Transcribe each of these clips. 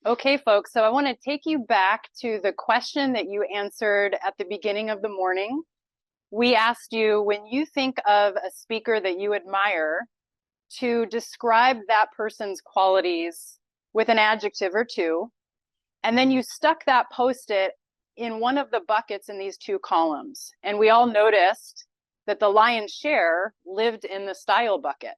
Okay, folks, so I want to take you back to the question that you answered at the beginning of the morning. We asked you, when you think of a speaker that you admire, to describe that person's qualities with an adjective or two, and then you stuck that Post-it in one of the buckets in these two columns. And we all noticed that the lion's share lived in the style bucket.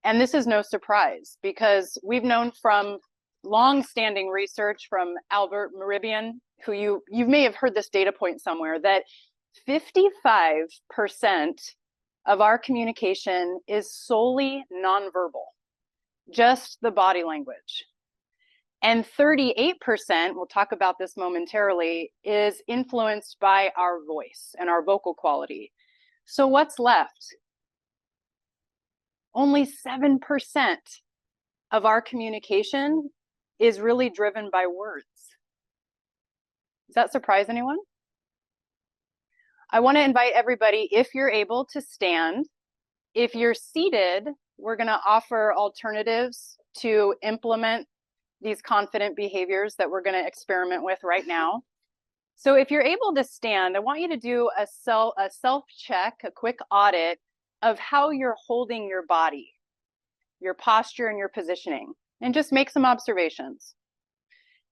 And this is no surprise, because we've known from long-standing research from Albert Mehrabian, who you may have heard this data point somewhere, that 55% of our communication is solely nonverbal, just the body language. And 38%, we'll talk about this momentarily, is influenced by our voice and our vocal quality. So what's left? Only 7% of our communication is really driven by words. Does that surprise anyone? I want to invite everybody, if you're able, to stand. If you're seated, we're going to offer alternatives to implement these confident behaviors that we're going to experiment with right now. So if you're able to stand, I want you to do a self-check, a quick audit of how you're holding your body, your posture and your positioning, and just make some observations.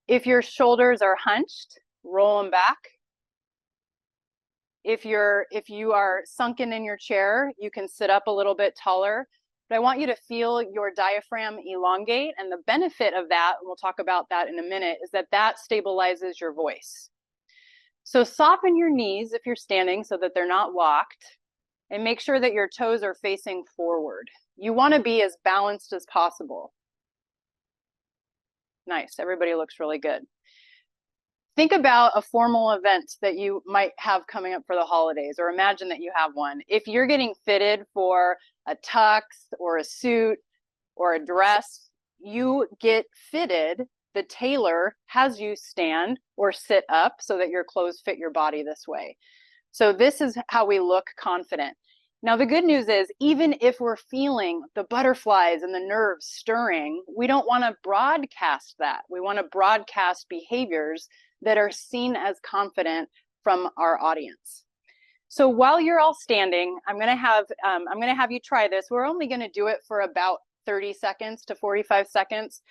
If your shoulders are hunched, roll them back. If you are sunken in your chair, you can sit up a little bit taller. But I want you to feel your diaphragm elongate, and the benefit of that, and we'll talk about that in a minute, is that that stabilizes your voice. So soften your knees if you're standing so that they're not locked, and make sure that your toes are facing forward. You want to be as balanced as possible. Nice, everybody looks really good. Think about a formal event that you might have coming up for the holidays, or imagine that you have one. If you're getting fitted for a tux or a suit or a dress, you get fitted. The tailor has you stand or sit up so that your clothes fit your body this way. So this is how we look confident. Now, the good news is, even if we're feeling the butterflies and the nerves stirring, we don't want to broadcast that. We want to broadcast behaviors that are seen as confident from our audience. So while you're all standing, I'm going to have you try this. We're only going to do it for about 30 seconds to 45 seconds.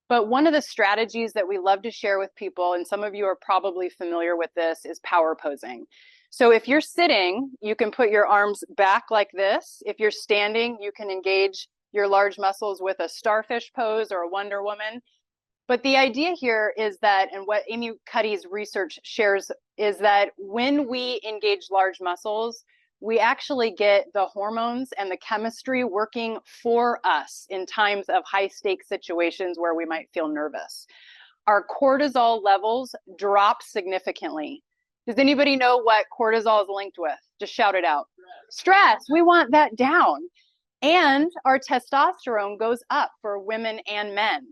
But one of the strategies that we love to share with people, and some of you are probably familiar with this, is power posing. So if you're sitting, you can put your arms back like this. If you're standing, you can engage your large muscles with a starfish pose or a Wonder Woman. But the idea here is that, and what Amy Cuddy's research shares, is that when we engage large muscles, we actually get the hormones and the chemistry working for us in times of high stakes situations where we might feel nervous. Our cortisol levels drop significantly. Does anybody know what cortisol is linked with? Just shout it out. Stress. We want that down. And our testosterone goes up for women and men.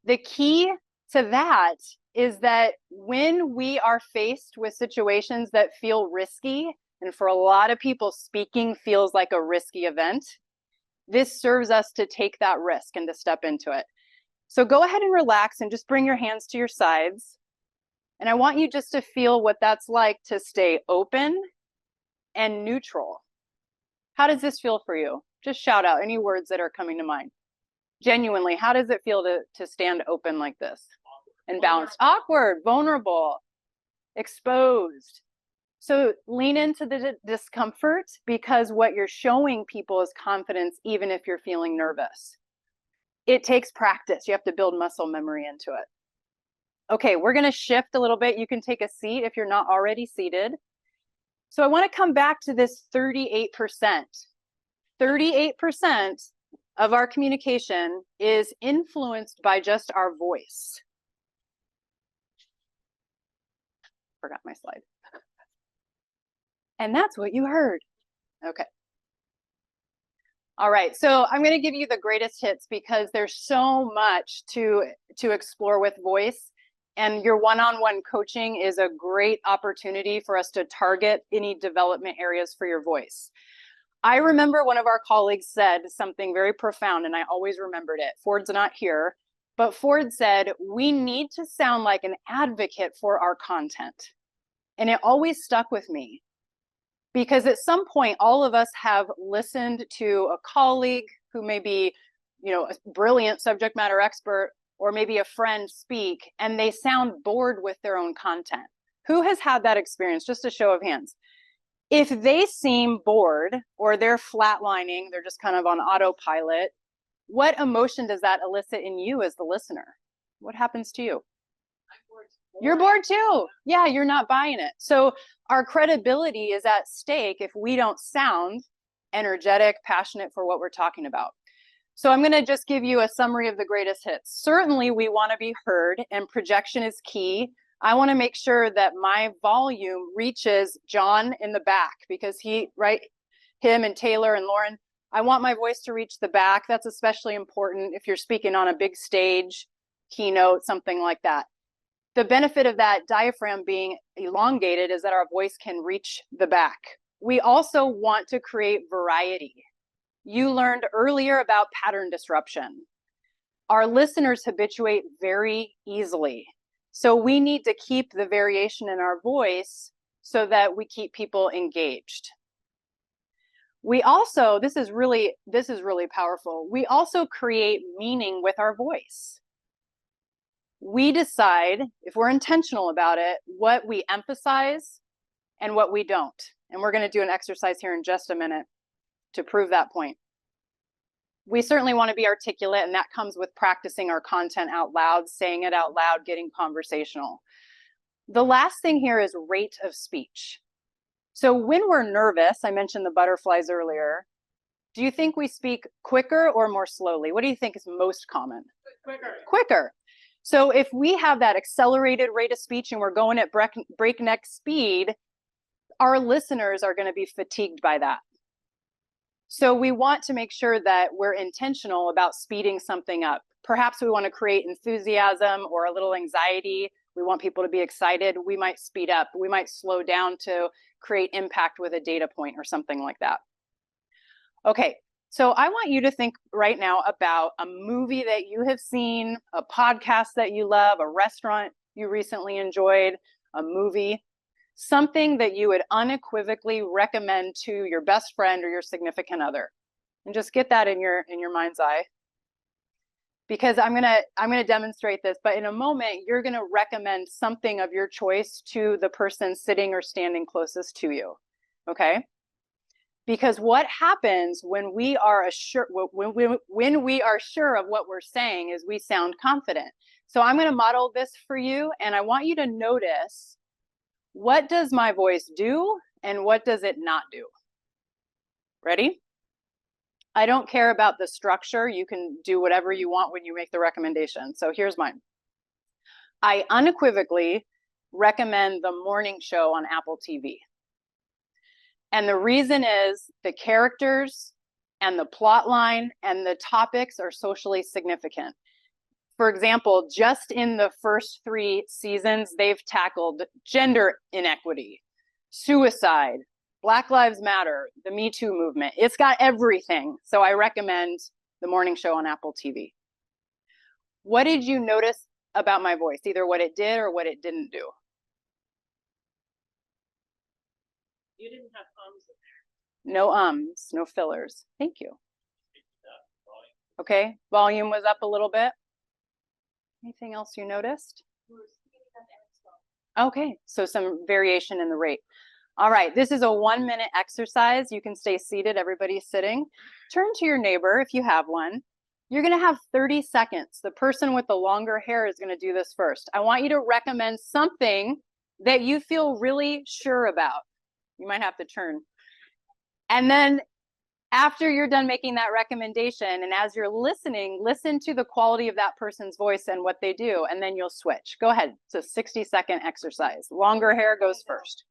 The key to that is that when we are faced with situations that feel risky, and for a lot of people, speaking feels like a risky event, this serves us to take that risk and to step into it. So go ahead and relax and just bring your hands to your sides. And I want you just to feel what that's like to stay open and neutral. How does this feel for you? Just shout out any words that are coming to mind. Genuinely, how does it feel to stand open like this and balanced? Awkward, vulnerable, exposed. So lean into the discomfort, because what you're showing people is confidence, even if you're feeling nervous. It takes practice. You have to build muscle memory into it. Okay, we're going to shift a little bit. You can take a seat if you're not already seated. So I want to come back to this 38%. 38% of our communication is influenced by just our voice. Forgot my slide. And that's what you heard. Okay. All right, so I'm going to give you the greatest hits because there's so much to explore with voice. And your one-on-one coaching is a great opportunity for us to target any development areas for your voice. I remember one of our colleagues said something very profound, and I always remembered it. Ford's not here, But Ford said, we need to sound like an advocate for our content. And it always stuck with me because at some point, all of us have listened to a colleague who may be, a brilliant subject matter expert, or maybe a friend speak, and they sound bored with their own content. Who has had that experience? Just a show of hands. If they seem bored or they're flatlining, they're just kind of on autopilot, what emotion does that elicit in you as the listener? What happens to you? You're bored too. Yeah, you're not buying it. So our credibility is at stake if we don't sound energetic, passionate for what we're talking about. So I'm going to just give you a summary of the greatest hits. Certainly, we want to be heard, and projection is key. I want to make sure that my volume reaches John in the back because him and Taylor and Lauren, I want my voice to reach the back. That's especially important if you're speaking on a big stage, keynote, something like that. The benefit of that diaphragm being elongated is that our voice can reach the back. We also want to create variety. You learned earlier about pattern disruption. Our listeners habituate very easily. So we need to keep the variation in our voice so that we keep people engaged. We also, this is really powerful. We also create meaning with our voice. We decide, if we're intentional about it, what we emphasize and what we don't. And we're going to do an exercise here in just a minute to prove that point. We certainly want to be articulate, and that comes with practicing our content out loud, saying it out loud, getting conversational. The last thing here is rate of speech. So when we're nervous, I mentioned the butterflies earlier, do you think we speak quicker or more slowly? What do you think is most common? Quicker. So if we have that accelerated rate of speech and we're going at breakneck speed, our listeners are going to be fatigued by that. So we want to make sure that we're intentional about speeding something up. Perhaps we want to create enthusiasm or a little anxiety. We want people to be excited. We might speed up. We might slow down to create impact with a data point or something like that. Okay, so I want you to think right now about a movie that you have seen, a podcast that you love, a restaurant you recently enjoyed, a movie, something that you would unequivocally recommend to your best friend or your significant other. And just get that in your mind's eye. Because I'm gonna demonstrate this, but in a moment, you're gonna recommend something of your choice to the person sitting or standing closest to you, okay? Because what happens when we are sure of what we're saying is we sound confident. So I'm gonna model this for you, and I want you to notice, what does my voice do and what does it not do? Ready? I don't care about the structure. You can do whatever you want when you make the recommendation. So here's mine. I unequivocally recommend the morning show on Apple TV. And the reason is the characters and the plot line and the topics are socially significant. For example, just in the first 3 seasons, they've tackled gender inequity, suicide, Black Lives Matter, the Me Too movement. It's got everything. So I recommend the morning show on Apple TV. What did you notice about my voice? Either what it did or what it didn't do. You didn't have ums in there. No ums, no fillers. Thank you. Okay, volume was up a little bit. Anything else you noticed? Okay, so some variation in the rate. All right, this is a 1-minute exercise. You can stay seated, everybody's sitting. Turn to your neighbor if you have one. You're gonna have 30 seconds. The person with the longer hair is gonna do this first. I want you to recommend something that you feel really sure about. You might have to turn. And then after you're done making that recommendation, and as you're listening, listen to the quality of that person's voice and what they do, and then you'll switch. Go ahead. It's a 60-second exercise. Longer hair goes first.